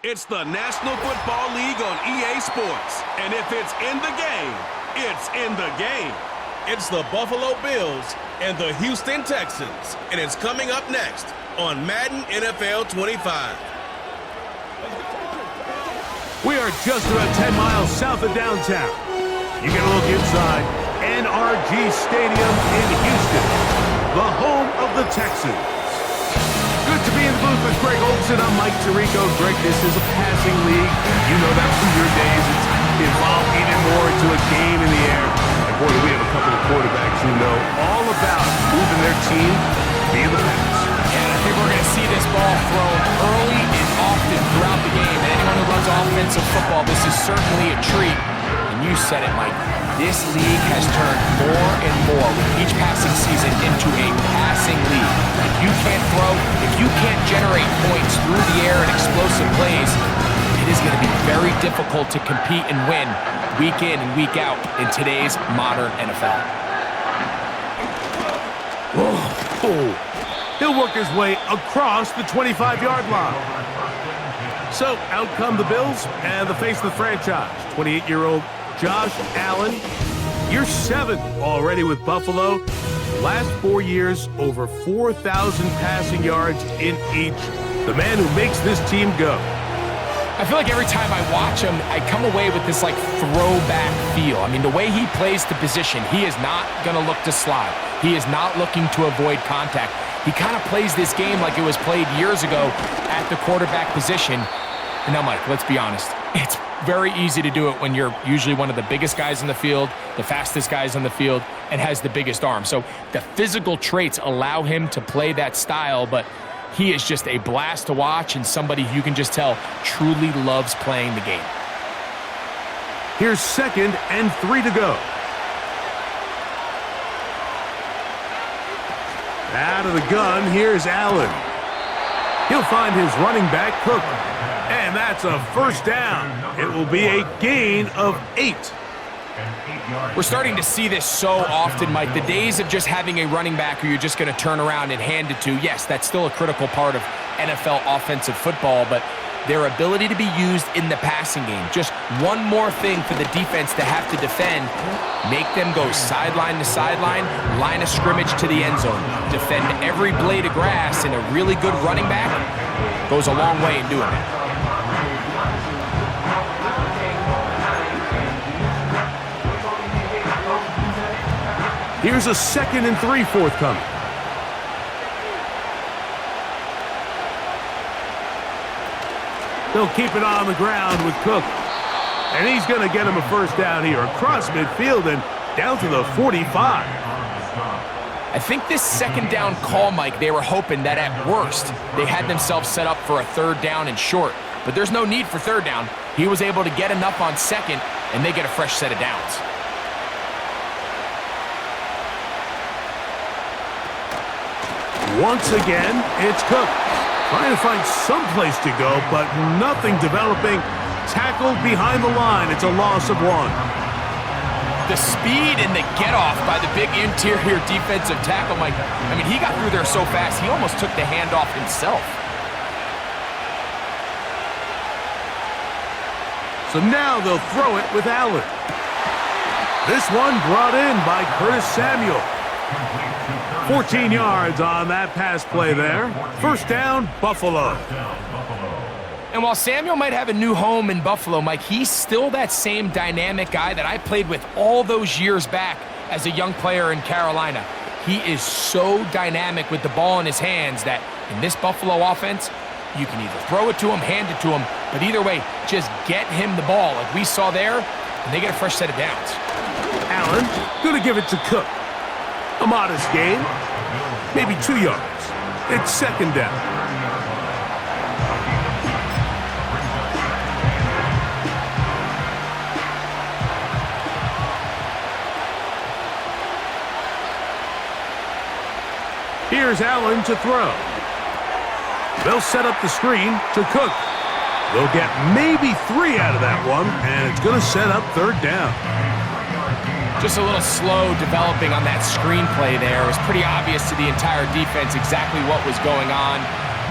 It's the National Football League on EA Sports. And if it's in the game, it's in the game. It's the Buffalo Bills and the Houston Texans. And it's coming up next on Madden NFL 25. We are just about 10 miles south of downtown. You get a look inside NRG Stadium in Houston, the home of the Texans. Good to be in the booth with Greg Olson. I'm Mike Tirico. Greg, this is a passing league. You know that from your days. It's evolved even more into a game in the air. And boy, we have a couple of quarterbacks who know all about moving their team via the pass. Yeah, and I think we're going to see this ball thrown early and often throughout the game. And anyone who loves offensive football, this is certainly a treat. And you said it, Mike. This league has turned more and more with each passing season into a passing league. If you can't throw, if you can't generate points through the air and explosive plays, it is going to be very difficult to compete and win week in and week out in today's modern NFL. Oh. He'll work his way across the 25-yard line. So out come the Bills and the face of the franchise, 28-year-old Josh Allen. Year 7 already with Buffalo. Last 4 years, over 4,000 passing yards in each. The man who makes this team go. I feel like every time I watch him, I come away with this, throwback feel. I mean, the way he plays the position, he is not going to look to slide. He is not looking to avoid contact. He kind of plays this game like it was played years ago at the quarterback position. And now, Mike, let's be honest. It's very easy to do it when you're usually one of the biggest guys in the field, the fastest guys on the field, and has the biggest arm. So the physical traits allow him to play that style, but he is just a blast to watch and somebody you can just tell truly loves playing the game. Here's 2nd and 3 to go. Out of the gun, here's Allen. He'll find his running back, Cook. And that's a first down. It will be a gain of 8. We're starting to see this so often, Mike. The days of just having a running back who you're just going to turn around and hand it to, yes, that's still a critical part of NFL offensive football, but their ability to be used in the passing game, just one more thing for the defense to have to defend, make them go sideline to sideline, line of scrimmage to the end zone, defend every blade of grass, and a really good running back goes a long way in doing that. Here's a 2nd and 3 forthcoming. They'll keep it on the ground with Cook. And he's going to get him a first down here across midfield and down to the 45. I think this 2nd down call, Mike, they were hoping that at worst they had themselves set up for a 3rd down and short. But there's no need for 3rd down. He was able to get enough on 2nd, and they get a fresh set of downs. Once again, it's Cook. Trying to find some place to go, but nothing developing. Tackled behind the line. It's a loss of 1. The speed and the get-off by the big interior defensive tackle, Mike. I mean, he got through there so fast, he almost took the handoff himself. So now they'll throw it with Allen. This one brought in by Curtis Samuel. 14 yards on that pass play there. First down, Buffalo. And while Samuel might have a new home in Buffalo, Mike, he's still that same dynamic guy that I played with all those years back as a young player in Carolina. He is so dynamic with the ball in his hands that in this Buffalo offense, you can either throw it to him, hand it to him, but either way, just get him the ball like we saw there, and they get a fresh set of downs. Allen going to give it to Cook. A modest gain, maybe 2 yards. It's 2nd down. Here's Allen to throw. They'll set up the screen to Cook. They'll get maybe 3 out of that one, and it's going to set up 3rd down. Just a little slow developing on that screenplay there. It was pretty obvious to the entire defense exactly what was going on.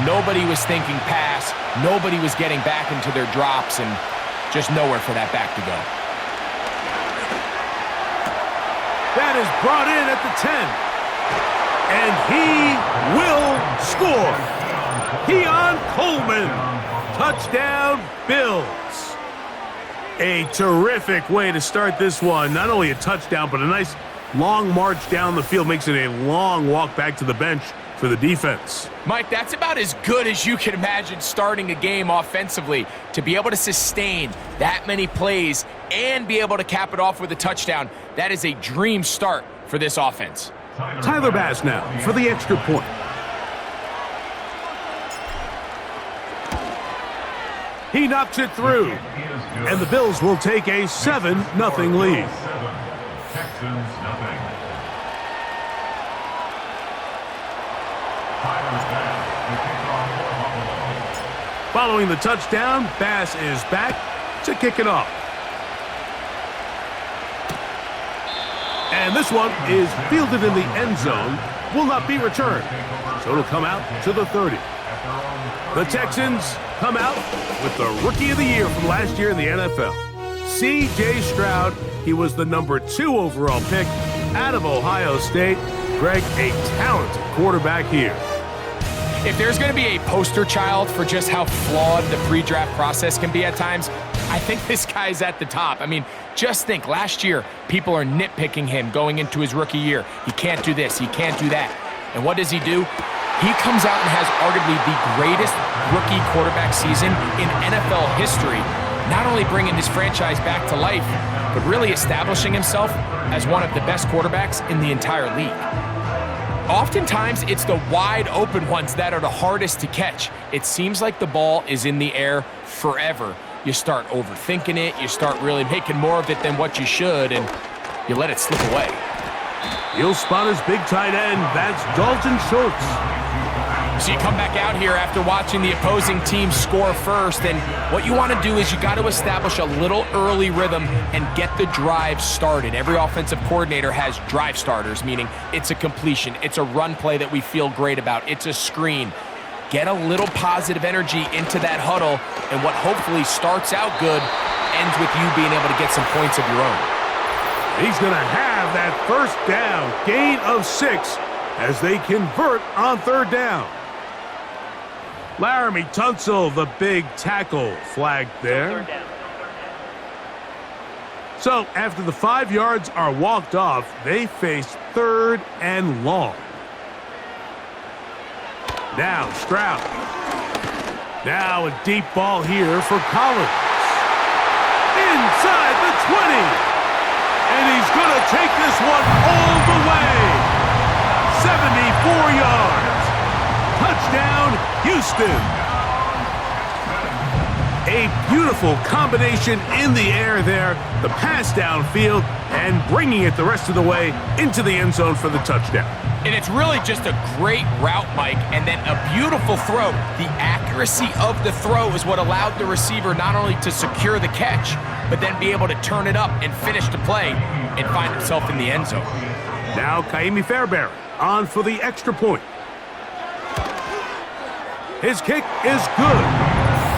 Nobody was thinking pass. Nobody was getting back into their drops, and just nowhere for that back to go. That is brought in at the 10. And he will score. Keon Coleman. Touchdown, Bills. A terrific way to start this one. Not only a touchdown, but a nice long march down the field. Makes it a long walk back to the bench for the defense. Mike, that's about as good as you can imagine starting a game offensively. To be able to sustain that many plays and be able to cap it off with a touchdown, that is a dream start for this offense. Tyler Bass now for the extra point. He knocks it through, and the Bills will take a 7-0 lead. Following the touchdown, Bass is back to kick it off. And this one is fielded in the end zone, will not be returned. So it'll come out to the 30. The Texans come out with the Rookie of the Year from last year in the NFL. C.J. Stroud, he was the number 2 overall pick out of Ohio State. Greg, a talented quarterback here. If there's going to be a poster child for just how flawed the pre-draft process can be at times, I think this guy's at the top. I mean, just think, last year, people are nitpicking him going into his rookie year. He can't do this, he can't do that. And what does he do? He comes out and has arguably the greatest rookie quarterback season in NFL history, not only bringing his franchise back to life, but really establishing himself as one of the best quarterbacks in the entire league. Oftentimes, it's the wide open ones that are the hardest to catch. It seems like the ball is in the air forever. You start overthinking it, you start really making more of it than what you should, and you let it slip away. He'll spot his big tight end. That's Dalton Schultz. So you come back out here after watching the opposing team score first, and what you want to do is you got to establish a little early rhythm and get the drive started. Every offensive coordinator has drive starters, meaning it's a completion, it's a run play that we feel great about, it's a screen. Get a little positive energy into that huddle, and what hopefully starts out good ends with you being able to get some points of your own. He's going to have that first down, gain of 6 as they convert on third down. Laramie Tunsil, the big tackle, flagged there. So after the 5 yards are walked off, they face third and long. Now Stroud. Now a deep ball here for Collins. Inside the 20. And he's going to take this one all the way. 74 yards. Touchdown, Houston. A beautiful combination in the air there. The pass downfield and bringing it the rest of the way into the end zone for the touchdown. And it's really just a great route, Mike, and then a beautiful throw. The accuracy of the throw is what allowed the receiver not only to secure the catch, but then be able to turn it up and finish the play and find himself in the end zone. Now Kaimi Fairbairn on for the extra point. His kick is good.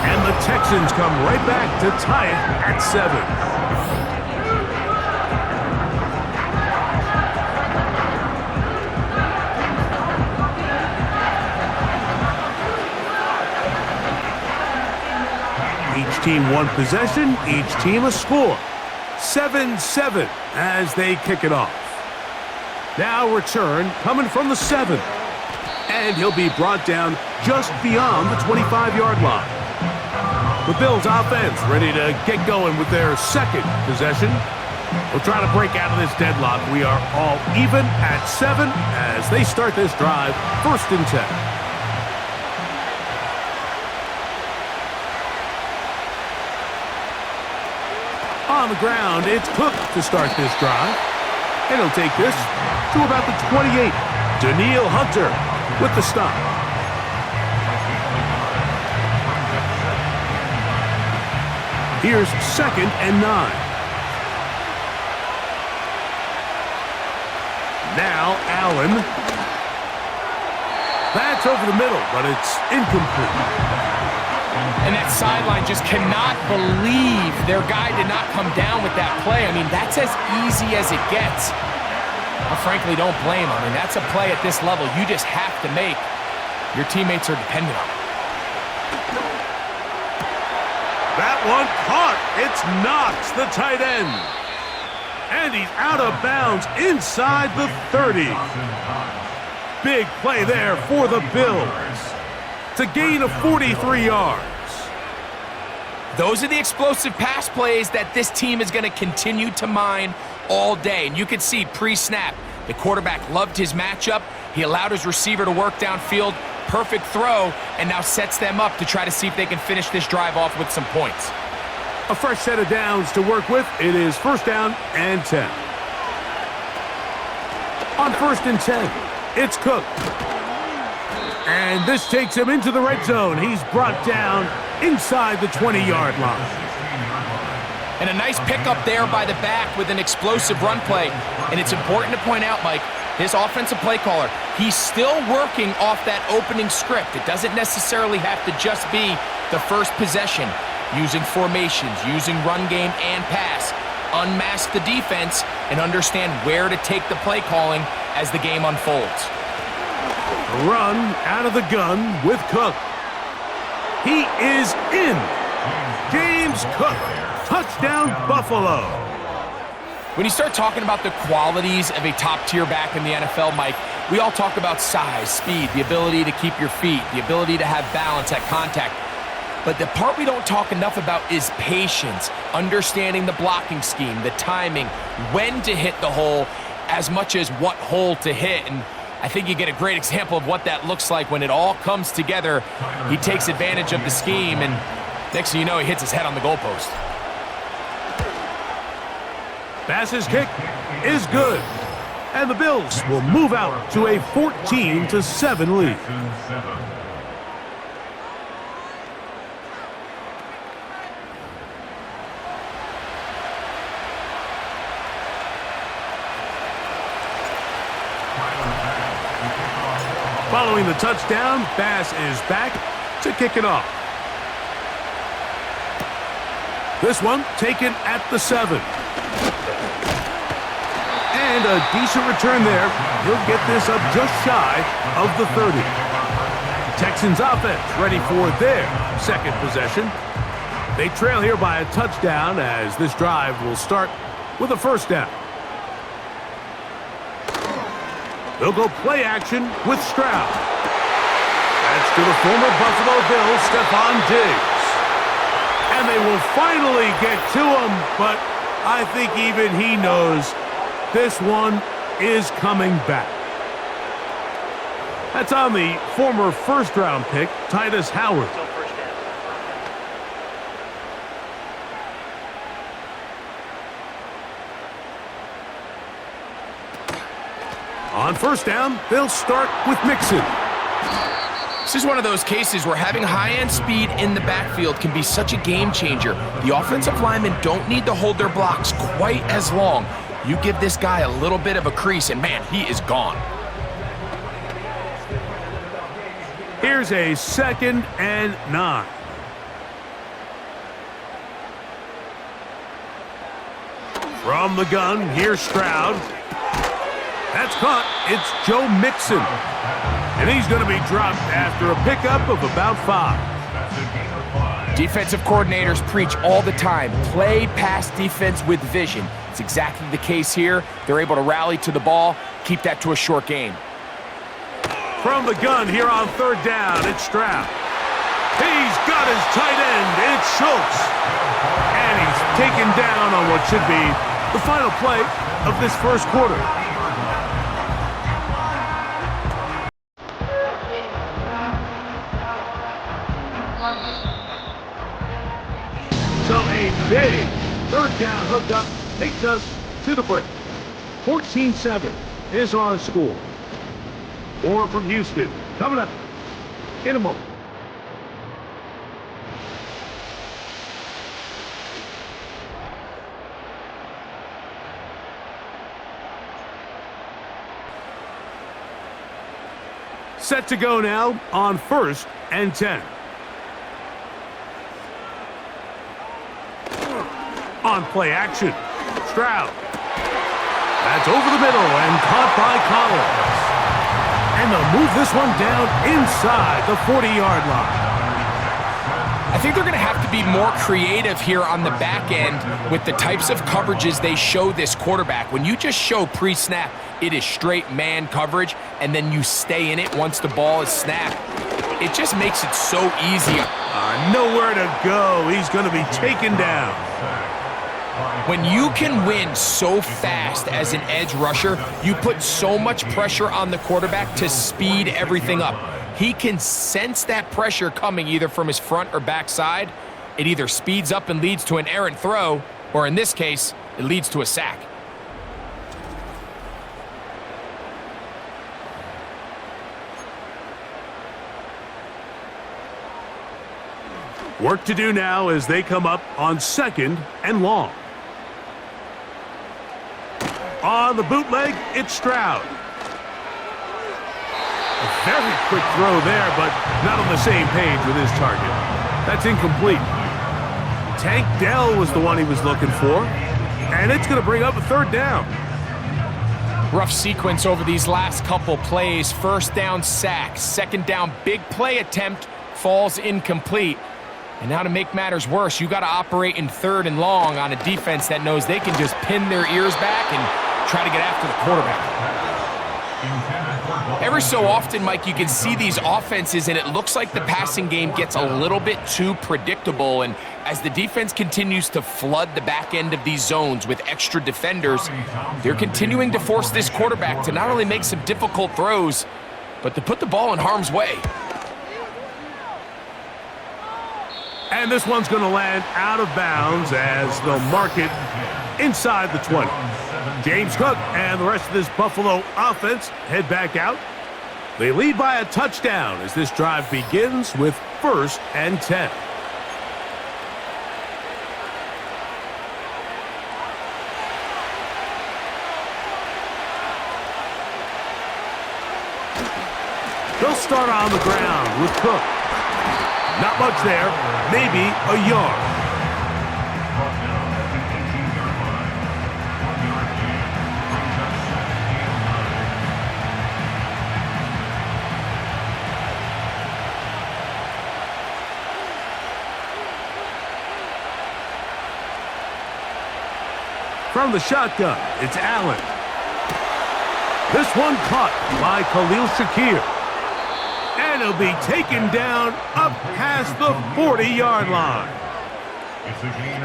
And the Texans come right back to tie it at 7. Each team one possession, each team a score. 7-7 as they kick it off. Now return coming from the 7. And he'll be brought down just beyond the 25-yard line. The Bills offense ready to get going with their second possession. We'll try to break out of this deadlock. We are all even at 7 as they start this drive, 1st and 10. On the ground, it's Cook to start this drive. And he'll take this to about the 28. Daniil Hunter with the stop. Here's 2nd and 9. Now Allen. That's over the middle, but it's incomplete. And that sideline just cannot believe their guy did not come down with that play. I mean, that's as easy as it gets. I frankly don't blame him. I mean, that's a play at this level you just have to make. Your teammates are dependent on it. That one caught. It's Knox, the tight end. And he's out of bounds inside the 30. Big play there for the Bills. It's a gain of 43 yards. Those are the explosive pass plays that this team is going to continue to mine all day. And you can see pre-snap, the quarterback loved his matchup. He allowed his receiver to work downfield. Perfect throw, and now sets them up to try to see if they can finish this drive off with some points. A fresh set of downs to work with. It is 1st down and 10. On 1st and 10, it's Cook. And this takes him into the red zone. He's brought down inside the 20-yard line. And a nice pickup there by the back with an explosive run play. And it's important to point out, Mike, his offensive play caller, he's still working off that opening script. It doesn't necessarily have to just be the first possession. Using formations, using run game and pass. Unmask the defense and understand where to take the play calling as the game unfolds. Run out of the gun with Cook. He is in. James Cook. Touchdown, Buffalo. When you start talking about the qualities of a top-tier back in the NFL, Mike, we all talk about size, speed, the ability to keep your feet, the ability to have balance at contact. But the part we don't talk enough about is patience, understanding the blocking scheme, the timing, when to hit the hole, as much as what hole to hit. And I think you get a great example of what that looks like when it all comes together. He takes advantage of the scheme, and next thing you know, he hits his head on the goalpost. Pass's kick is good. And the Bills will move out to a 14-7 lead. Following the touchdown, Bass is back to kick it off. This one taken at the 7. And a decent return there. He'll get this up just shy of the 30. Texans offense ready for their second possession. They trail here by a touchdown as this drive will start with a 1st down. They'll go play action with Stroud. That's to the former Buffalo Bills, Stephon Diggs. And they will finally get to him, but I think even he knows this one is coming back. That's on the former 1st-round pick, Titus Howard. On 1st down, they'll start with Mixon. This is one of those cases where having high-end speed in the backfield can be such a game changer. The offensive linemen don't need to hold their blocks quite as long. You give this guy a little bit of a crease, and man, he is gone. Here's a 2nd and 9. From the gun, here's Stroud. That's caught. It's Joe Mixon. And he's going to be dropped after a pickup of about 5. Defensive coordinators preach all the time, play pass defense with vision. It's exactly the case here. They're able to rally to the ball, keep that to a short game. From the gun here on 3rd down, it's Stroud. He's got his tight end. It's Schultz. And he's taken down on what should be the final play of this 1st quarter. So a big 3rd down hookup takes us to the break. 14-7 is our score. More from Houston coming up in a moment. Set to go now on 1st and 10. On play action, Stroud. That's over the middle and caught by Collins. And they'll move this one down inside the 40-yard line. I think they're going to have to be more creative here on the back end with the types of coverages they show this quarterback. When you just show pre-snap, it is straight man coverage, and then you stay in it once the ball is snapped. It just makes it so easy. Nowhere to go. He's going to be taken down. When you can win so fast as an edge rusher, you put so much pressure on the quarterback to speed everything up. He can sense that pressure coming either from his front or back side. It either speeds up and leads to an errant throw, or in this case, it leads to a sack. Work to do now as they come up on 2nd and long. On the bootleg, it's Stroud. A very quick throw there, but not on the same page with his target. That's incomplete. Tank Dell was the one he was looking for, and it's going to bring up a 3rd down. Rough sequence over these last couple plays. 1st down, sack. 2nd down, big play attempt, falls incomplete. And now to make matters worse, you got to operate in 3rd and long on a defense that knows they can just pin their ears back and try to get after the quarterback. Every so often, Mike, you can see these offenses, and it looks like the passing game gets a little bit too predictable. And as the defense continues to flood the back end of these zones with extra defenders, they're continuing to force this quarterback to not only make some difficult throws, but to put the ball in harm's way. And this one's going to land out of bounds as they'll mark it inside the 20. James Cook and the rest of this Buffalo offense head back out. They lead by a touchdown as this drive begins with 1st and 10. They'll start on the ground with Cook. Not much there, maybe a yard. From the shotgun, it's Allen. This one caught by Khalil Shakir. And he'll be taken down up past the 40-yard line.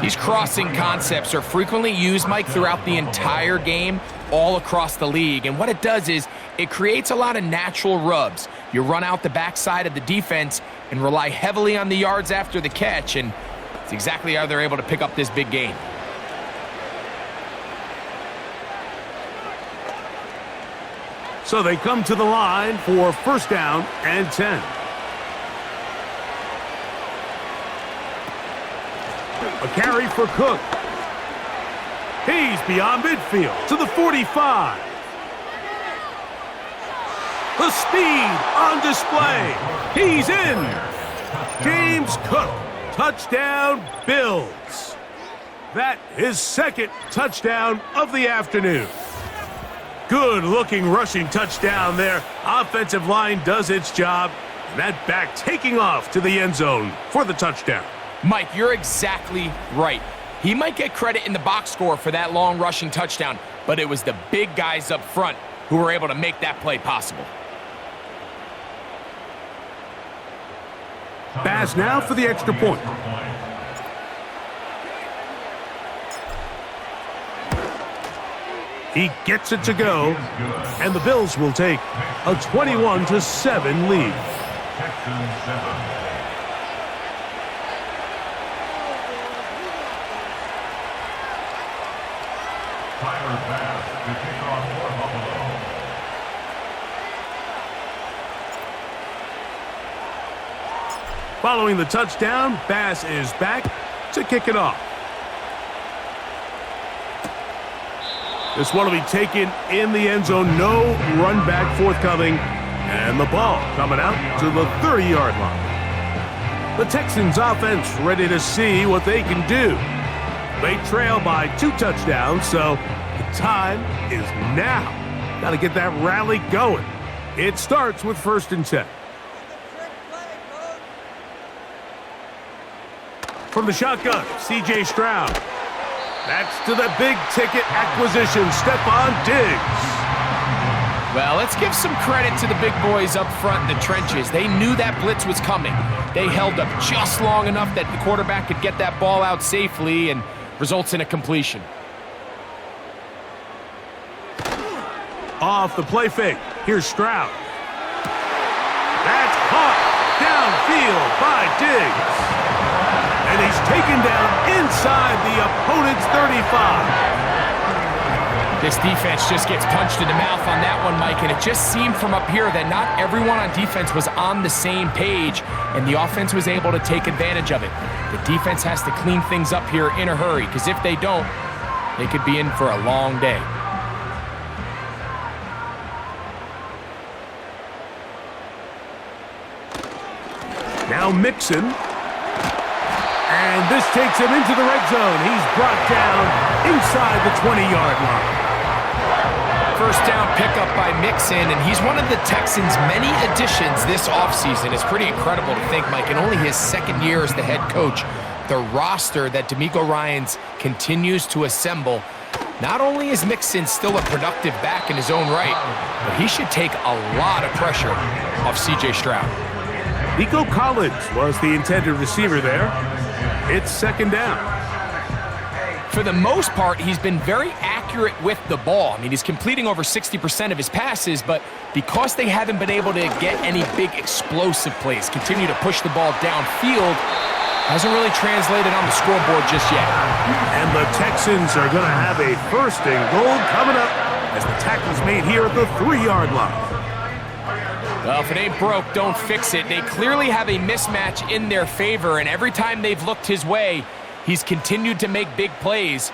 These crossing concepts are frequently used, Mike, throughout the entire game, all across the league. And what it does is it creates a lot of natural rubs. You run out the backside of the defense and rely heavily on the yards after the catch, and it's exactly how they're able to pick up this big gain. So they come to the line for 1st down and 10. A carry for Cook. He's beyond midfield to the 45. The speed on display. He's in. James Cook, touchdown Bills. That is 2nd touchdown of the afternoon. Good-looking rushing touchdown there. Offensive line does its job. That back taking off to the end zone for the touchdown. Mike, you're exactly right. He might get credit in the box score for that long rushing touchdown, but it was the big guys up front who were able to make that play possible. Pass now for the extra point. He gets it to go, and the Bills will take a 21-7 lead. Texans 7. Tyler Bass to kick off for Buffalo. Following the touchdown, Bass is back to kick it off. This one will be taken in the end zone. No run back forthcoming And the ball coming out to the 30-yard line. The Texans offense ready to see what they can do. They trail by 2 touchdowns, so the time is now. Got to get that rally going. It starts with 1st and 10. From the shotgun, C.J. Stroud. That's to the big-ticket acquisition, Stephon Diggs. Well, let's give some credit to the big boys up front in the trenches. They knew that blitz was coming. They held up just long enough that the quarterback could get that ball out safely and results in a completion. Off the play fake. Here's Stroud. That's caught downfield by Diggs. And he's taken down inside the opponent's 35. This defense just gets punched in the mouth on that one, Mike, and it just seemed from up here that not everyone on defense was on the same page, and the offense was able to take advantage of it. The defense has to clean things up here in a hurry, because if they don't, they could be in for a long day. Now Mixon. And this takes him into the red zone. He's brought down inside the 20-yard line. First down pickup by Mixon, and he's one of the Texans' many additions this offseason. It's pretty incredible to think, Mike, in only his 2nd year as the head coach, the roster that DeMeco Ryans continues to assemble. Not only is Mixon still a productive back in his own right, but he should take a lot of pressure off C.J. Stroud. Nico Collins was the intended receiver there. It's 2nd down. For the most part, he's been very accurate with the ball. I mean, he's completing over 60% of his passes, but because they haven't been able to get any big explosive plays, continue to push the ball downfield, hasn't really translated on the scoreboard just yet. And the Texans are going to have a 1st and goal coming up as the tackle's made here at the 3-yard line. Well, if it ain't broke, don't fix it. They clearly have a mismatch in their favor, and every time they've looked his way, he's continued to make big plays.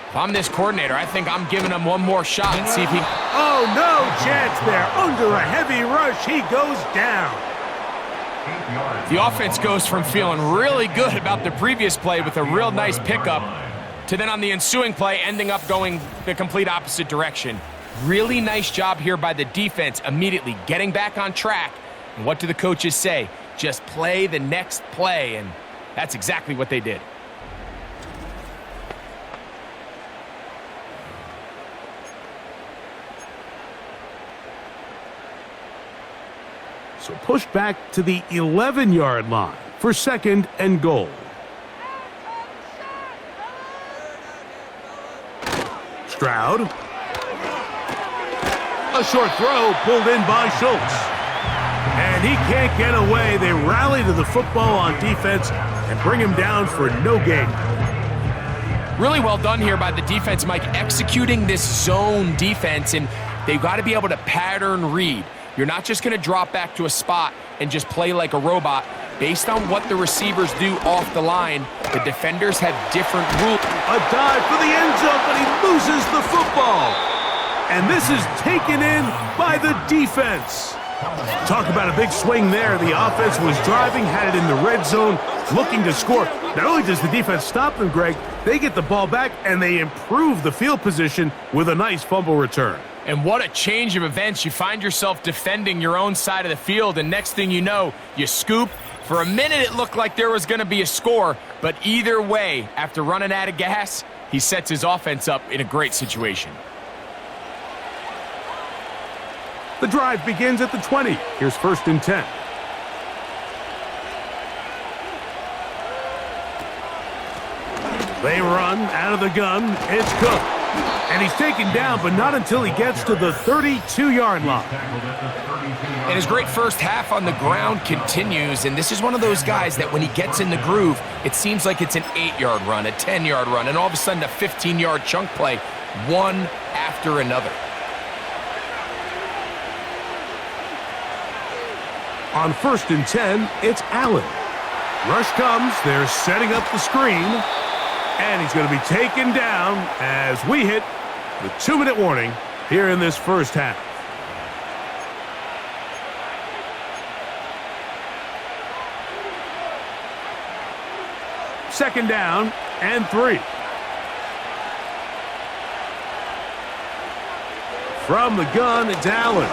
If I'm this coordinator, I think I'm giving him one more shot and see if he... Oh, no chance there. Under a heavy rush, he goes down. The offense goes from feeling really good about the previous play with a real nice pickup to then on the ensuing play ending up going the complete opposite direction. Really nice job here by the defense, immediately getting back on track. And what do the coaches say? Just play the next play, and that's exactly what they did. So push back to the 11-yard line for 2nd and goal. Stroud. A short throw pulled in by Schultz. And he can't get away. They rally to the football on defense and bring him down for no gain. Really well done here by the defense, Mike, executing this zone defense, and they've got to be able to pattern read. You're not just going to drop back to a spot and just play like a robot. Based on what the receivers do off the line, the defenders have different rules. A dive for the end zone, but he loses the football. And this is taken in by the defense. Talk about a big swing there. The offense was driving, had it in the red zone, looking to score. Not only does the defense stop them, Greg, they get the ball back and they improve the field position with a nice fumble return. And what a change of events. You find yourself defending your own side of the field, and next thing you know, you scoop. For a minute, it looked like there was going to be a score, but either way, after running out of gas, he sets his offense up in a great situation. The drive begins at the 20. Here's 1st and 10. They run out of the gun. It's Cook. And he's taken down, but not until he gets to the 32-yard line. And his great first half on the ground continues, and this is one of those guys that when he gets in the groove, it seems like it's an 8-yard run, a 10-yard run, and all of a sudden a 15-yard chunk play, one after another. On 1st and 10, it's Allen. Rush comes, they're setting up the screen, and he's going to be taken down as we hit the 2-minute warning here in this first half. Second down and 3. From the gun, it's Allen.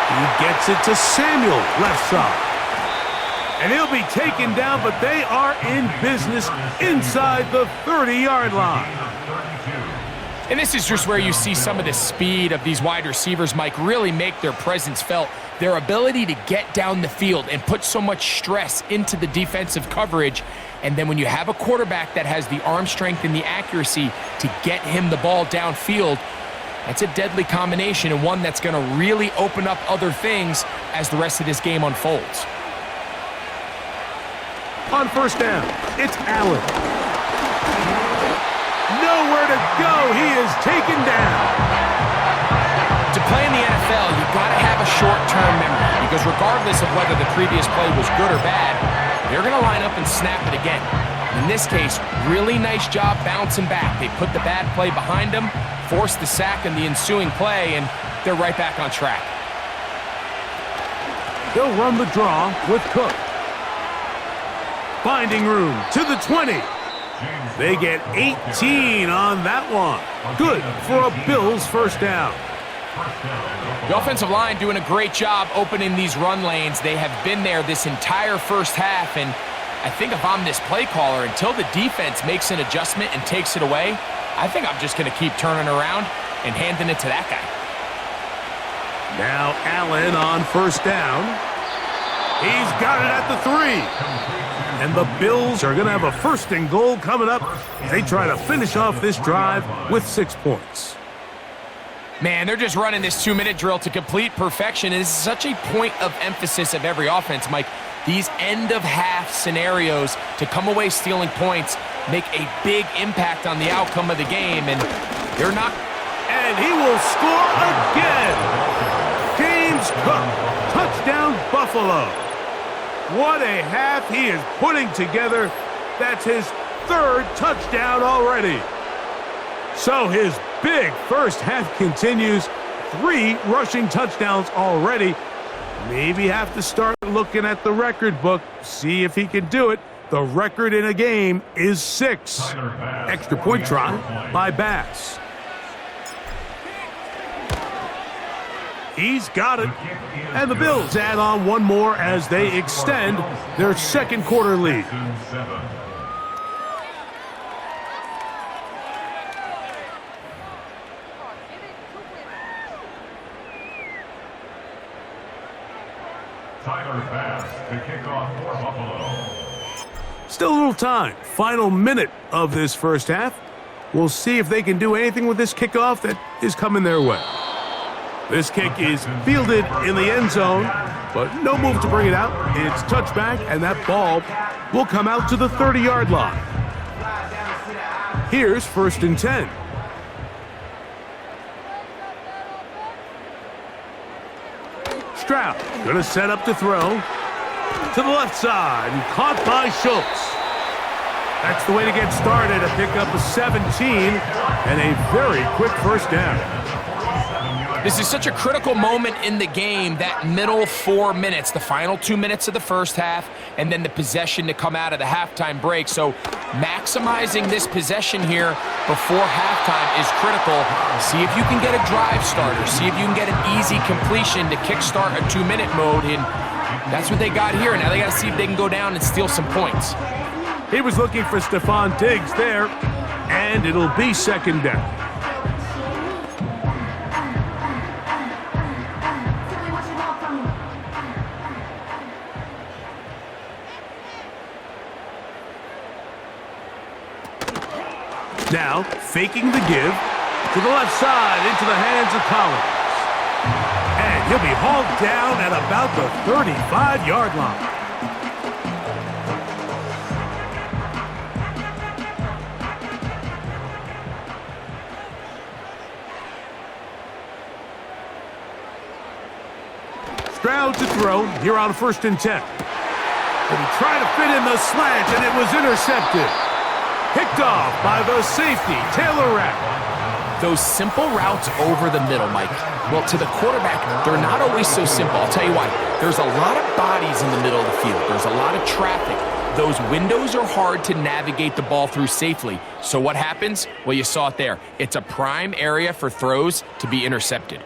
He gets it to Samuel, left side. And he'll be taken down, but they are in business inside the 30-yard line. And this is just where you see some of the speed of these wide receivers, Mike, really make their presence felt. Their ability to get down the field and put so much stress into the defensive coverage. And then when you have a quarterback that has the arm strength and the accuracy to get him the ball downfield, that's a deadly combination and one that's going to really open up other things as the rest of this game unfolds. On first down, it's Allen. Nowhere to go. He is taken down. To play in the NFL, you've got to have a short-term memory because regardless of whether the previous play was good or bad, they're going to line up and snap it again. In this case, really nice job bouncing back. They put the bad play behind them, forced the sack in the ensuing play, and they're right back on track. They'll run the draw with Cook. Finding room to the 20. They get 18 on that one. Good for a Bills first down. The offensive line doing a great job opening these run lanes. They have been there this entire first half, and I think if I'm this play caller, until the defense makes an adjustment and takes it away, I think I'm just going to keep turning around and handing it to that guy. Now Allen on first down. He's got it at the 3. And the Bills are going to have a first and goal coming up. They try to finish off this drive with 6 points. Man, they're just running this 2-minute drill to complete perfection. And it's such a point of emphasis of every offense, Mike. These end-of-half scenarios to come away stealing points make a big impact on the outcome of the game. And they're not. And he will score again. James Cook, touchdown Buffalo. What a half he is putting together. That's his 3rd touchdown already. So his big first half continues. 3 rushing touchdowns already. Maybe have to start looking at the record book, see if he can do it. The record in a game is 6. Extra point try by Bass. He's got it. And the Bills add on one more as they extend their second quarter lead. Tyler Bass to kick off for Buffalo. Still a little time. Final minute of this first half. We'll see if they can do anything with this kickoff that is coming their way. This kick is fielded in the end zone, but no move to bring it out. It's touchback, and that ball will come out to the 30-yard line. Here's first and 10. Stroud going to set up to throw. To the left side, and caught by Schultz. That's the way to get started, a pickup of 17, and a very quick first down. This is such a critical moment in the game, that middle 4 minutes, the final 2 minutes of the first half, and then the possession to come out of the halftime break. So maximizing this possession here before halftime is critical. See if you can get a drive starter. See if you can get an easy completion to kickstart a 2-minute mode. And that's what they got here. Now they got to see if they can go down and steal some points. He was looking for Stephon Diggs there, and it'll be second down. Now, faking the give to the left side into the hands of Collins. And he'll be hauled down at about the 35-yard line. Stroud to throw here on first and 10. But he tried to fit in the slant, and it was intercepted. Picked off by the safety, Taylor Rapp. Those simple routes over the middle, Mike. Well, to the quarterback, they're not always so simple. I'll tell you why. There's a lot of bodies in the middle of the field. There's a lot of traffic. those windows are hard to navigate the ball through safely. So what happens? Well, you saw it there. It's a prime area for throws to be intercepted.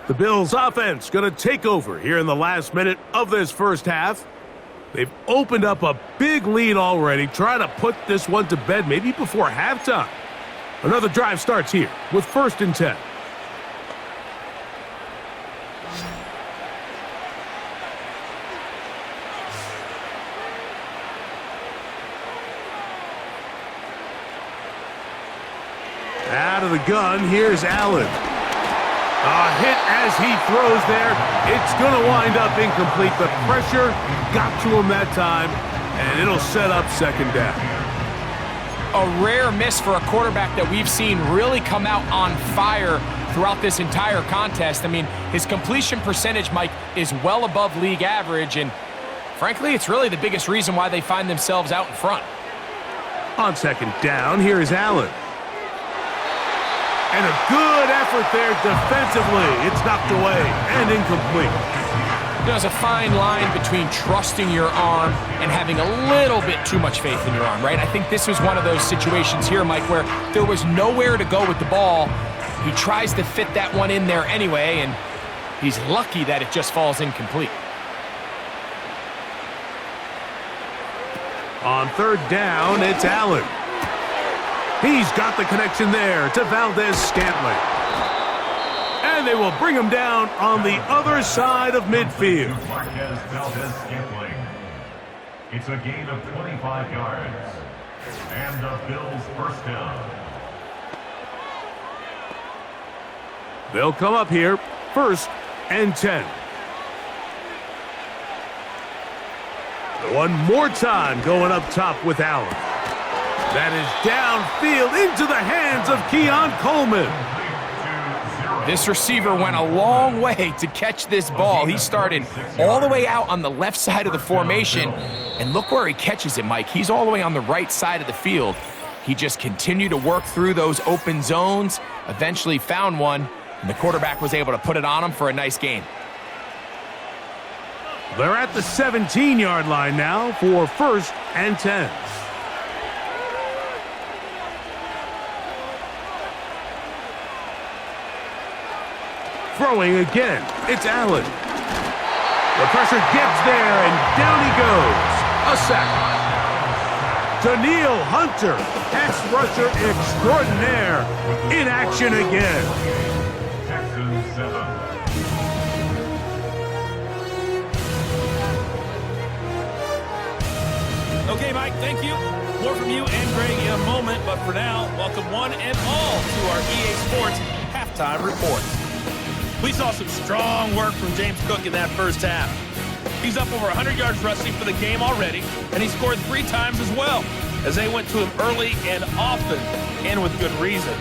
The Bills offense going to take over here in the last minute of this first half. They've opened up a big lead already, trying to put this one to bed maybe before halftime. Another drive starts here with 1st and 10. Out of the gun, here's Allen. A hit as he throws there. It's going to wind up incomplete. The pressure got to him that time, and it'll set up 2nd down. A rare miss for a quarterback that we've seen really come out on fire throughout this entire contest. I mean, his completion percentage, Mike, is well above league average, and frankly, it's really the biggest reason why they find themselves out in front. On 2nd down, here is Allen. And a good effort there defensively. It's knocked away and incomplete. There's a fine line between trusting your arm and having a little bit too much faith in your arm, right? I think this was one of those situations here, Mike, where there was nowhere to go with the ball. He tries to fit that one in there anyway, and he's lucky that it just falls incomplete. On 3rd down, it's Allen. He's got the connection there to Valdez-Scantling. And they will bring him down on the other side of midfield. Valdez-Scantling. It's a gain of 25 yards. And the Bills' 1st down. They'll come up here, 1st and 10. One more time going up top with Allen. That is downfield into the hands of Keon Coleman. This receiver went a long way to catch this ball. He started all the way out on the left side of the formation, and look where he catches it, Mike. He's all the way on the right side of the field. He just continued to work through those open zones, eventually found one, and the quarterback was able to put it on him for a nice gain. They're at the 17-yard line now for 1st and 10. Throwing again, it's Allen. The pressure gets there, and down he goes. A sack. Daniil Hunter, pass rusher extraordinaire, in action again. Texans 7. Okay, Mike, thank you. More from you and Greg in a moment, but for now, welcome one and all to our EA Sports Halftime Report. We saw some strong work from James Cook in that first half. He's up over 100 yards rushing for the game already, and he scored 3 times as well, as they went to him early and often, and with good reason.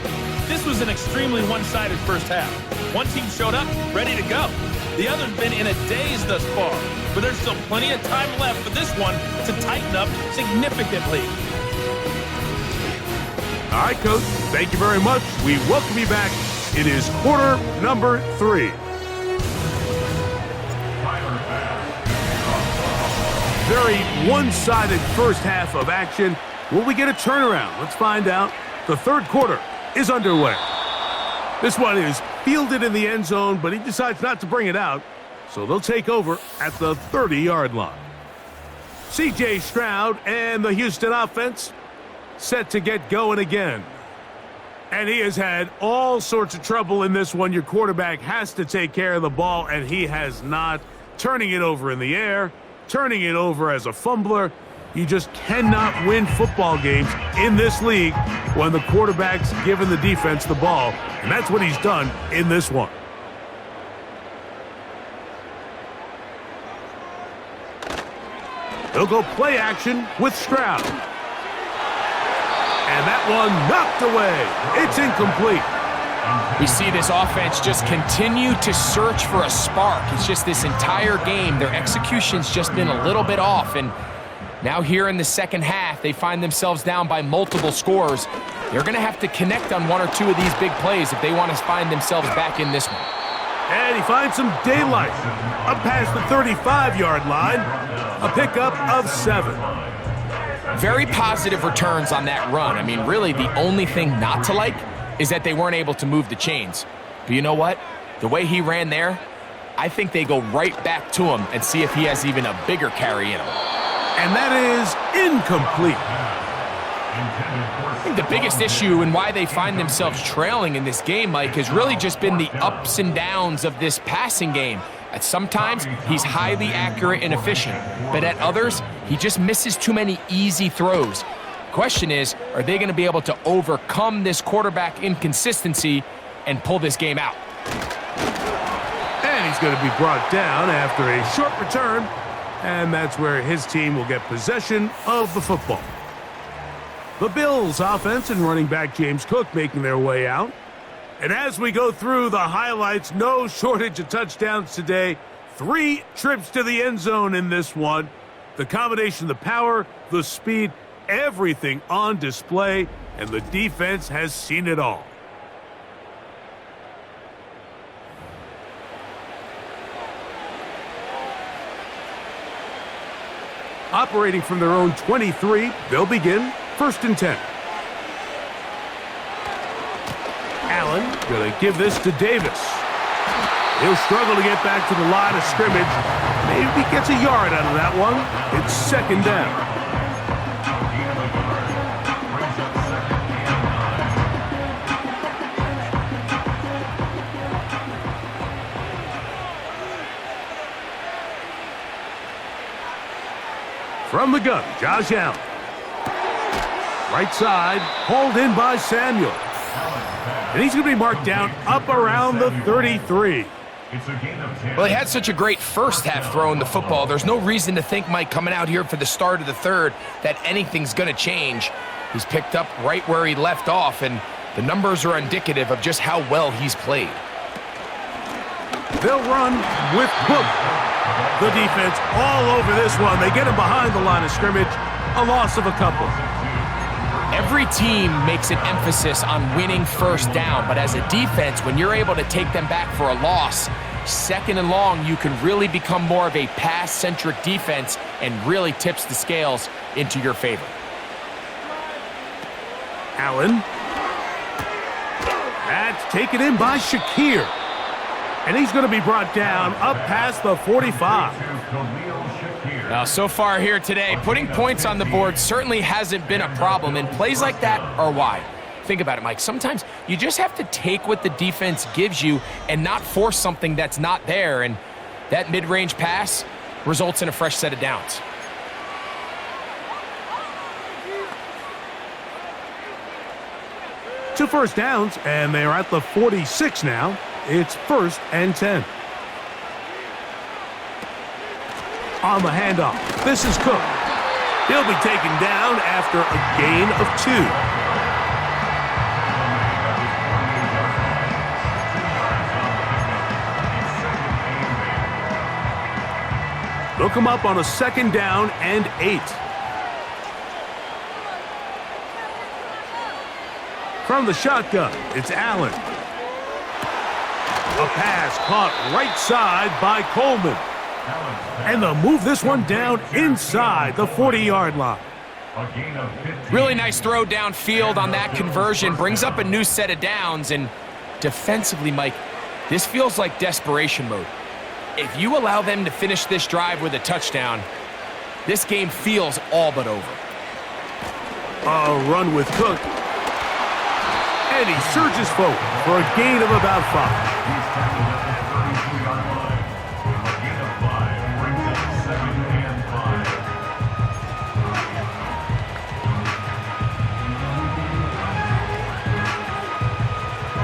This was an extremely one-sided first half. One team showed up, ready to go. The other's been in a daze thus far, but there's still plenty of time left for this one to tighten up significantly. All right, Coach, thank you very much. We welcome you back. It is quarter number 3. Very one-sided first half of action. Will we get a turnaround? Let's find out. The 3rd quarter is underway. This one is fielded in the end zone, but he decides not to bring it out, so they'll take over at the 30-yard line. C.J. Stroud and the Houston offense set to get going again. And he has had all sorts of trouble in this one. Your quarterback has to take care of the ball, and he has not. Turning it over in the air, turning it over as a fumbler. You just cannot win football games in this league when the quarterback's giving the defense the ball. And that's what he's done in this one. He'll go play action with Stroud. And that one knocked away. It's incomplete. We see this offense just continue to search for a spark. It's just this entire game, their execution's just been a little bit off. And now here in the second half, they find themselves down by multiple scores. They're going to have to connect on 1 or 2 of these big plays if they want to find themselves back in this one. And he finds some daylight. Up past the 35-yard line. A pickup of 7. Very positive returns on that run. I mean, really, the only thing not to like is that they weren't able to move the chains. But you know what? The way he ran there, I think they go right back to him and see if he has even a bigger carry in him. And that is incomplete. I think the biggest issue and why they find themselves trailing in this game, Mike, has really just been the ups and downs of this passing game. At sometimes, he's highly accurate and efficient, but at others, he just misses too many easy throws. Question is, are they going to be able to overcome this quarterback inconsistency and pull this game out? And he's going to be brought down after a short return, and that's where his team will get possession of the football. The Bills offense and running back James Cook making their way out. And as we go through the highlights, no shortage of touchdowns today. 3 trips to the end zone in this one. The combination of the power, the speed, everything on display, and the defense has seen it all. Operating from their own 23, they'll begin 1st and 10. Allen going to give this to Davis. He'll struggle to get back to the line of scrimmage. Maybe gets a yard out of that one. It's 2nd down. From the gun, Josh Allen. Right side, hauled in by Samuel. And he's going to be marked down up around the 33. Well, he had such a great first half throwing the football. There's no reason to think, Mike, coming out here for the start of the third, that anything's going to change. He's picked up right where he left off, and the numbers are indicative of just how well he's played. They'll run with Cook. The defense all over this one. They get him behind the line of scrimmage. A loss of a couple. Every team makes an emphasis on winning first down, but as a defense, when you're able to take them back for a loss, 2nd and long, you can really become more of a pass-centric defense and really tips the scales into your favor. Allen. That's taken in by Shakir. And he's going to be brought down up past the 45. Now, so far here today, putting points on the board certainly hasn't been a problem, and plays like that are why. Think about it, Mike. Sometimes you just have to take what the defense gives you and not force something that's not there, and that mid-range pass results in a fresh set of downs. Two first downs, and they're at the 46 now. It's 1st and 10. On the handoff, this is Cook. He'll be taken down after a gain of 2. Look him up on a 2nd down and 8. From the shotgun, it's Allen. A pass caught right side by Coleman. And they'll move this one down inside the 40-yard line. Really nice throw downfield on that conversion. Brings up a new set of downs. And defensively, Mike, this feels like desperation mode. If you allow them to finish this drive with a touchdown, this game feels all but over. A run with Cook. And he surges forward for a gain of about 5.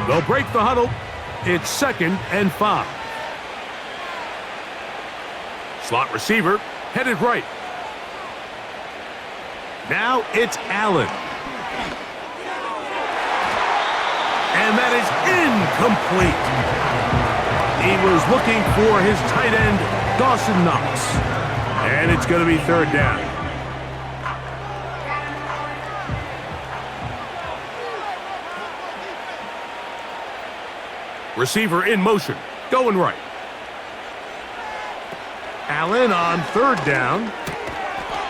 They'll break the huddle. It's 2nd and 5. Slot receiver headed right. Now it's Allen. And that is incomplete. He was looking for his tight end, Dawson Knox. And it's going to be 3rd down. Receiver in motion, going right. Allen on 3rd down.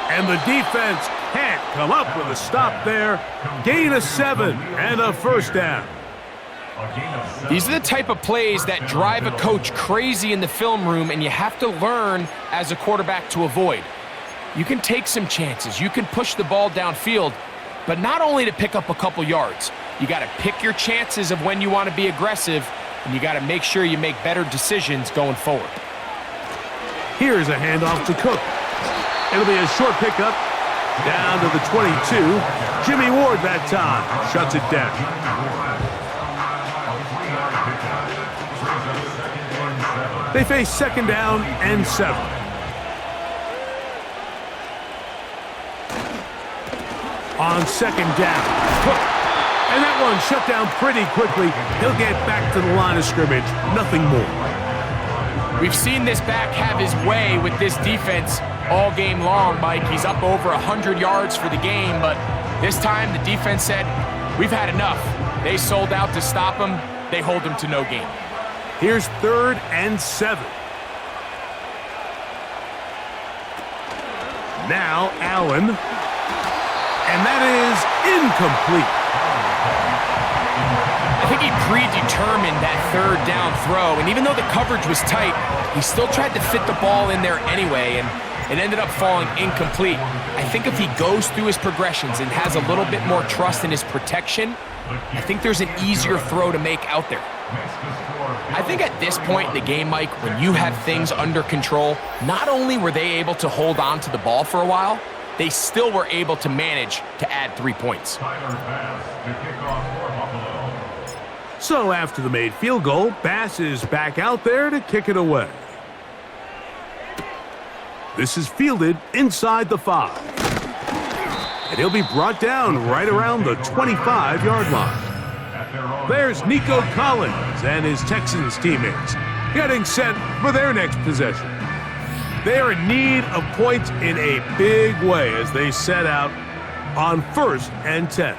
And the defense can't come up with a stop there. Gain of 7 and a first down. These are the type of plays that drive a coach crazy in the film room, and you have to learn as a quarterback to avoid. You can take some chances. You can push the ball downfield, but not only to pick up a couple yards. You got to pick your chances of when you want to be aggressive, and you got to make sure you make better decisions going forward. Here's a handoff to Cook. It'll be a short pickup down to the 22. Jimmy Ward that time shuts it down. They face second down and 7. On second down, Cook. And that one shut down pretty quickly. He'll get back to the line of scrimmage. Nothing more. We've seen this back have his way with this defense all game long, Mike. He's up over 100 yards for the game, but this time the defense said, we've had enough. They sold out to stop him. They hold him to no gain. Here's 3rd and 7. Now Allen. And that is incomplete. I think he predetermined that 3rd down throw, and even though the coverage was tight, he still tried to fit the ball in there anyway, and it ended up falling incomplete. I think if he goes through his progressions and has a little bit more trust in his protection, I think there's an easier throw to make out there. I think at this point in the game, Mike, when you have things under control, not only were they able to hold on to the ball for a while, they still were able to manage to add 3 points. So after the made field goal, Bass is back out there to kick it away. This is fielded inside the 5. And he'll be brought down right around the 25-yard line. There's Nico Collins and his Texans teammates getting set for their next possession. They are in need of points in a big way as they set out on 1st and 10.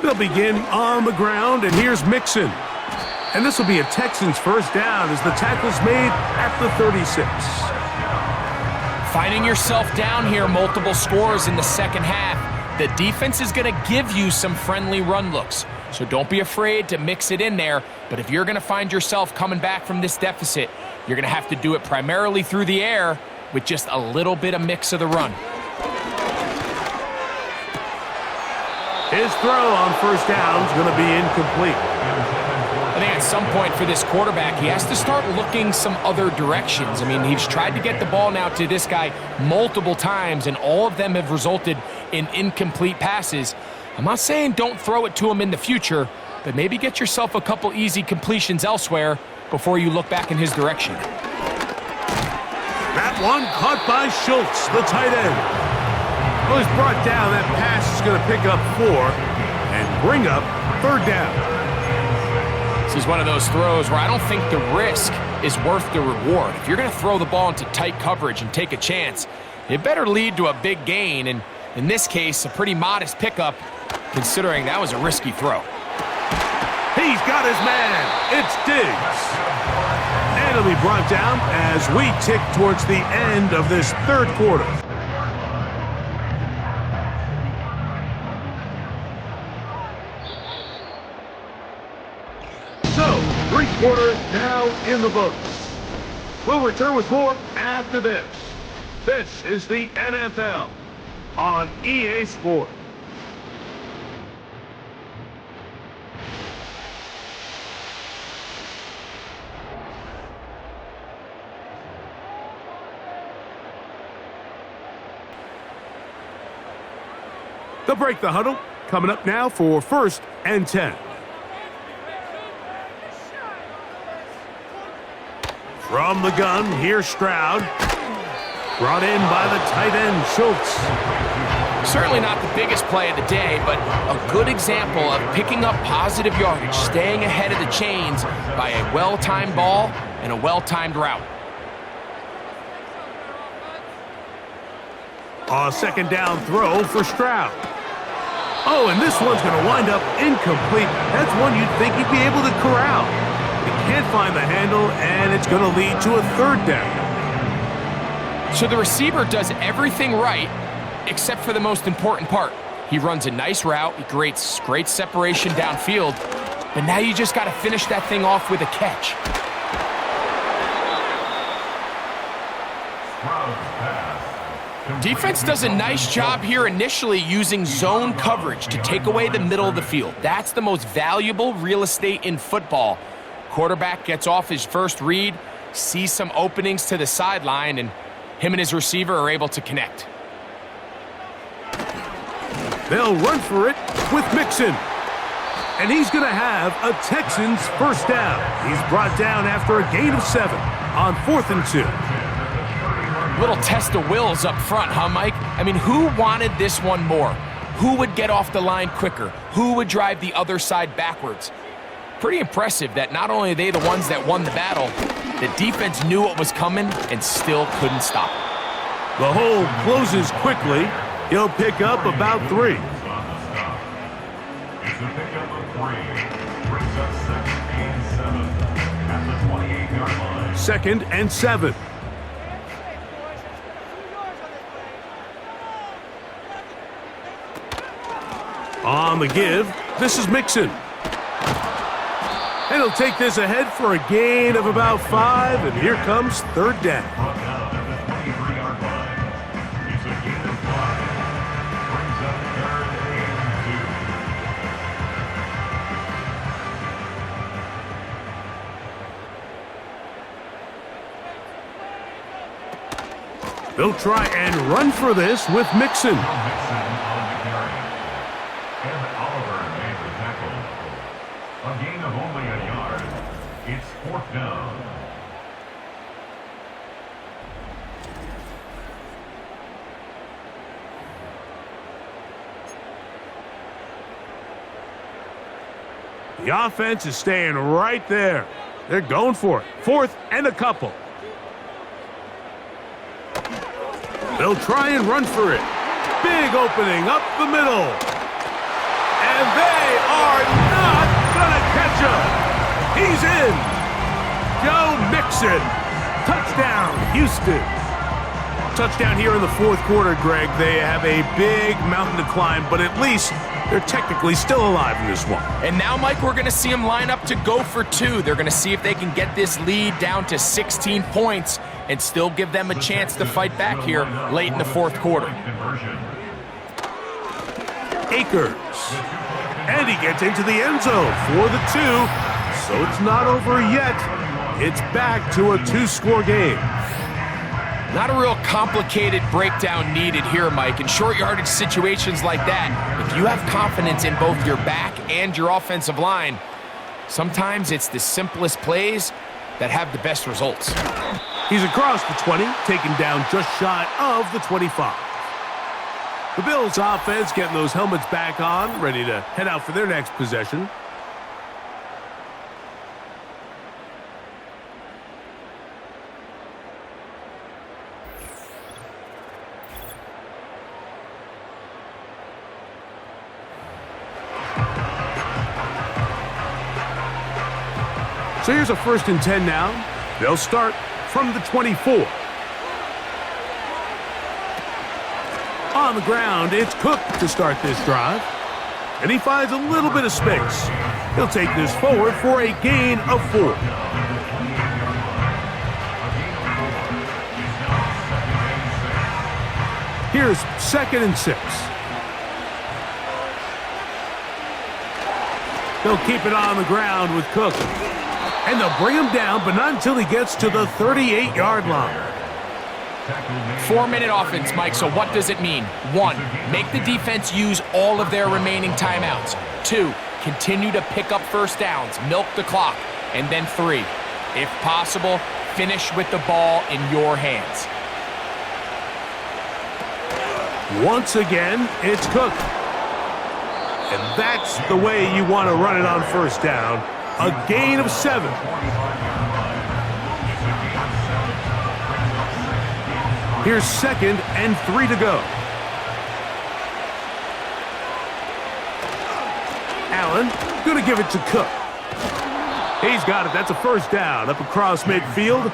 They'll begin on the ground, and here's Mixon. And this will be a Texans first down as the tackle's made at the 36. Finding yourself down here, multiple scores in the second half. The defense is going to give you some friendly run looks, so don't be afraid to mix it in there. But if you're going to find yourself coming back from this deficit, you're going to have to do it primarily through the air with just a little bit of mix of the run. His throw on first down is going to be incomplete. I think at some point for this quarterback, he has to start looking some other directions. I mean, he's tried to get the ball now to this guy multiple times, and all of them have resulted in incomplete passes. I'm not saying don't throw it to him in the future, but maybe get yourself a couple easy completions elsewhere before you look back in his direction. That one caught by Schultz, the tight end. Well, he's brought down. That pass is going to pick up 4 and bring up 3rd down. This is one of those throws where I don't think the risk is worth the reward. If you're going to throw the ball into tight coverage and take a chance, it better lead to a big gain, and in this case, a pretty modest pickup, considering that was a risky throw. He's got his man. It's Diggs. And he'll be brought down as we tick towards the end of this 3rd quarter. So, 3 quarters now in the books. We'll return with more after this. This is the NFL on EA Sports. They'll break the huddle. Coming up now for 1st and 10. From the gun, here's Stroud. Brought in by the tight end, Schultz. Certainly not the biggest play of the day, but a good example of picking up positive yardage, staying ahead of the chains by a well-timed ball and a well-timed route. A 2nd down throw for Stroud. Oh, and this one's going to wind up incomplete. That's one you'd think he'd be able to corral. The can't find the handle, and it's going to lead to a third down. So the receiver does everything right, except for the most important part. He runs a nice route, he creates great separation downfield, but now you just got to finish that thing off with a catch. Defense does a nice job here initially using zone coverage to take away the middle of the field. That's the most valuable real estate in football. Quarterback gets off his first read, sees some openings to the sideline, and him and his receiver are able to connect. They'll run for it with Mixon. And he's going to have a Texans first down. He's brought down after a gain of 7 on 4th and 2. Little test of wills up front, huh, Mike? I mean, who wanted this one more? Who would get off the line quicker? Who would drive the other side backwards? Pretty impressive that not only are they the ones that won the battle, the defense knew what was coming and still couldn't stop it. The hole closes quickly. He'll pick up about 3. It's a pickup of 3. Brings up 2nd and 7 at the 28-yard line. 2nd and 7. On the give, this is Mixon. And he'll take this ahead for a gain of about 5, and here comes 3rd down. Brought down at the 23-yard line. It's a gain of 5. Brings up 3rd and 2. They'll try and run for this with Mixon. Mixon on the carry. And Oliver made the tackle. A gain of only a yard. It's 4th down. The offense is staying right there. They're going for it. 4th and a couple. They'll try and run for it. Big opening up the middle. And they are not going to catch him. He's in. Joe Mixon. Touchdown, Houston. Touchdown here in the 4th quarter, Greg. They have a big mountain to climb, but at least they're technically still alive in this one. And now, Mike, we're going to see them line up to go for 2. They're going to see if they can get this lead down to 16 points and still give them a chance to fight back here late in the 4th quarter. Akers. And he gets into the end zone for the 2. So it's not over yet. It's back to a 2-score game. Not a real complicated breakdown needed here, Mike. In short yardage situations like that, if you have confidence in both your back and your offensive line, sometimes it's the simplest plays that have the best results. He's across the 20, taken down just shy of the 25. The Bills offense getting those helmets back on, ready to head out for their next possession. So here's a 1st and 10 now. They'll start from the 24. On the ground, it's Cook to start this drive. And he finds a little bit of space. He'll take this forward for a gain of 4. Here's 2nd and 6. They'll keep it on the ground with Cook. And they'll bring him down, but not until he gets to the 38-yard line. 4-minute offense, Mike, so what does it mean? 1, make the defense use all of their remaining timeouts. 2, continue to pick up first downs, milk the clock. And then 3, if possible, finish with the ball in your hands. Once again, it's Cook. And that's the way you want to run it on first down. A gain of 7. Here's 2nd and 3 to go. Allen going to give it to Cook. He's got it. That's a first down up across midfield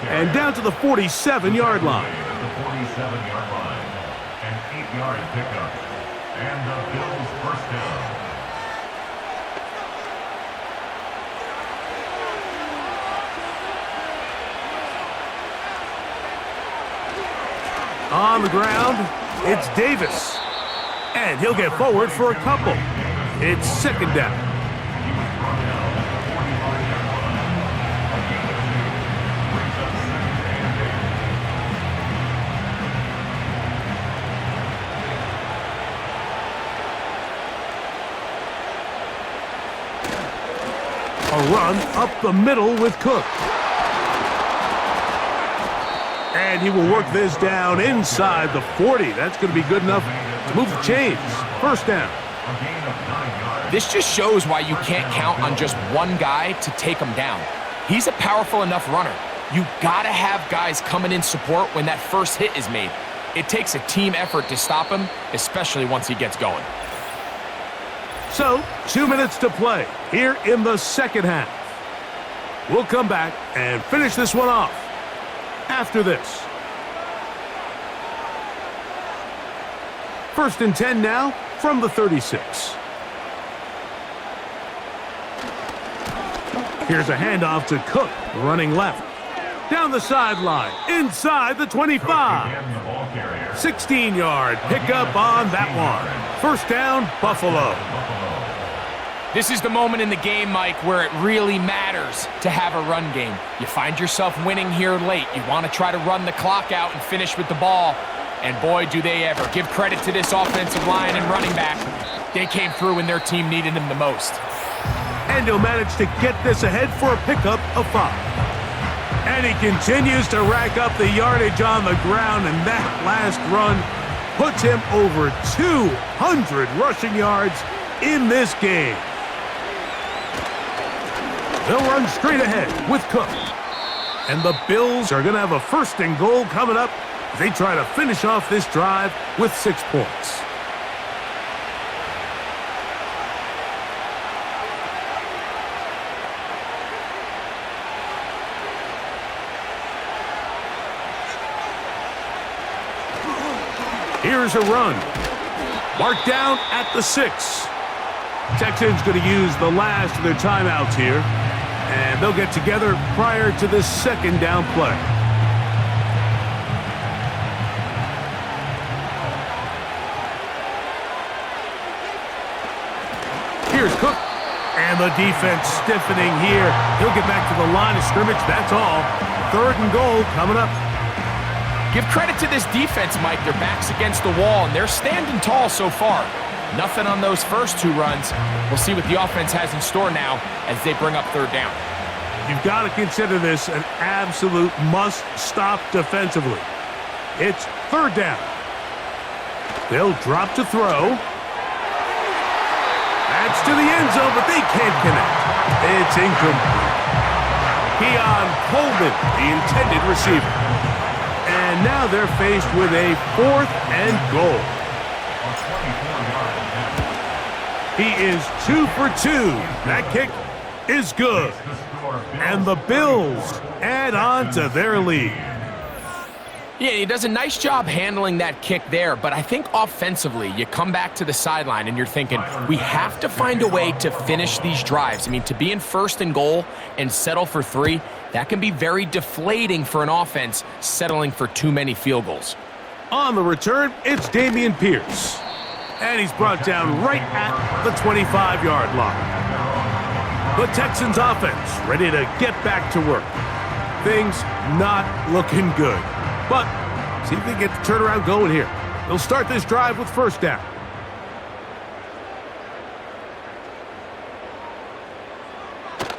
and down to the 47-yard line. At the 47-yard line. An 8-yard pickup. And the Bills first down. On the ground, it's Davis. And he'll get forward for a couple. It's second down. A run up the middle with Cook. And he will work this down inside the 40. That's going to be good enough to move the chains. First down. This just shows why you can't count on just one guy to take him down. He's a powerful enough runner. You got to have guys coming in support when that first hit is made. It takes a team effort to stop him, especially once he gets going. So, 2 minutes to play here in the second half. We'll come back and finish this one off after this. First and 10 now from the 36. Here's a handoff to Cook, running left. Down the sideline, inside the 25. 16-yard pickup on that one. First down, Buffalo. This is the moment in the game, Mike, where it really matters to have a run game. You find yourself winning here late. You want to try to run the clock out and finish with the ball. And boy, do they ever. Give credit to this offensive line and running back. They came through when their team needed them the most. And he'll manage to get this ahead for a pickup of 5. And he continues to rack up the yardage on the ground, and that last run puts him over 200 rushing yards in this game. They'll run straight ahead with Cook. And the Bills are going to have a first and goal coming up as they try to finish off this drive with 6 points. Here's a run. Marked down at the 6. Texans going to use the last of their timeouts here, and they'll get together prior to this second down play. Here's Cook, and the defense stiffening here. He'll get back to the line of scrimmage. That's all. Third and goal coming up. Give credit to this defense, Mike. Their back's against the wall, and they're standing tall so far. Nothing on those first 2 runs. We'll see what the offense has in store now as they bring up third down. You've got to consider this an absolute must-stop defensively. It's third down. They'll drop to throw. That's to the end zone, but they can't connect. It's incomplete. Keon Coleman, the intended receiver. And now they're faced with a 4th and goal. He is 2 for 2. That kick is good. And the Bills add on to their lead. Yeah, he does a nice job handling that kick there, but I think offensively, you come back to the sideline and you're thinking, we have to find a way to finish these drives. I mean, to be in first and goal and settle for 3, that can be very deflating for an offense settling for too many field goals. On the return, it's Dameon Pierce. And he's brought down right at the 25-yard line. The Texans offense ready to get back to work. Things not looking good. But see if they get the turnaround going here. They'll start this drive with first down.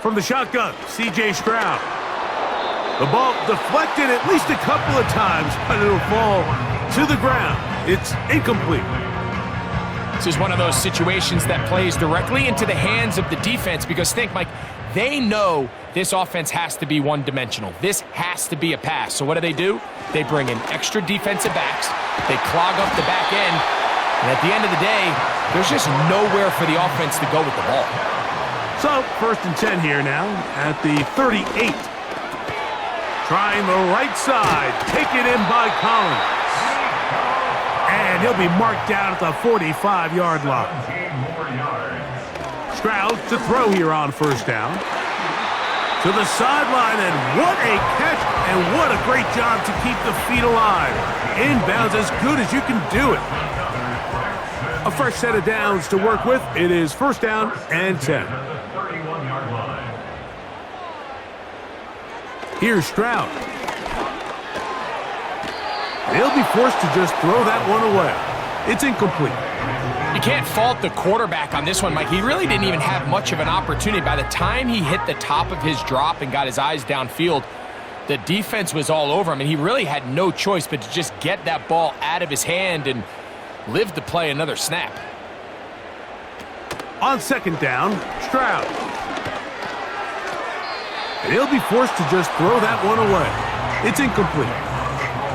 From the shotgun, C.J. Stroud. The ball deflected at least a couple of times, but it'll fall to the ground. It's incomplete. This is one of those situations that plays directly into the hands of the defense because think, Mike, they know this offense has to be one-dimensional. This has to be a pass. So what do? They bring in extra defensive backs. They clog up the back end. And at the end of the day, there's just nowhere for the offense to go with the ball. So, 1st and 10 here now at the 38. Trying the right side. Taken in by Collins. And he'll be marked down at the 45-yard line. Stroud to throw here on 1st down. To the sideline, and what a catch, and what a great job to keep the feet alive. Inbounds as good as you can do it. A fresh set of downs to work with. It is 1st down and 10. Here's Stroud. They'll be forced to just throw that one away. It's incomplete. You can't fault the quarterback on this one, Mike. He really didn't even have much of an opportunity. By the time he hit the top of his drop and got his eyes downfield, the defense was all over him, and he really had no choice but to just get that ball out of his hand and live to play another snap. On 2nd down, Stroud. And he'll be forced to just throw that one away. It's incomplete.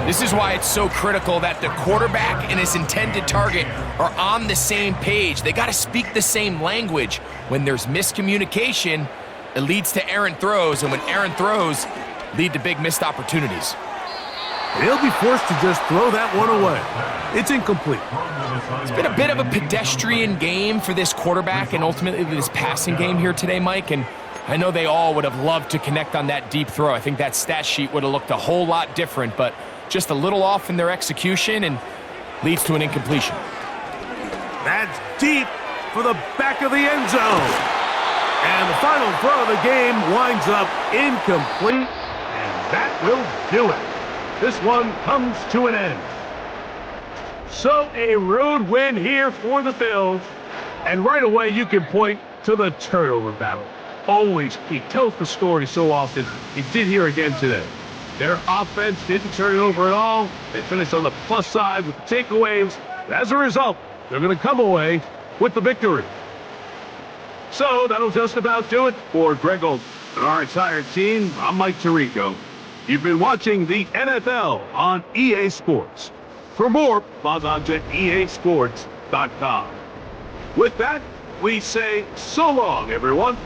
This is why it's so critical that the quarterback and his intended target are on the same page. They got to speak the same language. When there's miscommunication, it leads to errant throws, and when errant throws lead to big missed opportunities. He'll be forced to just throw that one away. It's incomplete. It's been a bit of a pedestrian game for this quarterback and ultimately this passing game here today, Mike, and I know they all would have loved to connect on that deep throw. I think that stat sheet would have looked a whole lot different, but just a little off in their execution and leads to an incompletion. That's deep for the back of the end zone. And the final throw of the game winds up incomplete, and that will do it. This one comes to an end. So a road win here for the Bills, and right away you can point to the turnover battle. Always, he tells the story so often. He did here again today. Their offense didn't turn it over at all. They finished on the plus side with the takeaways. As a result, they're going to come away with the victory. So that'll just about do it for Greg Olson and our entire team. I'm Mike Tirico. You've been watching the NFL on EA Sports. For more, log on to easports.com. With that, we say so long, everyone.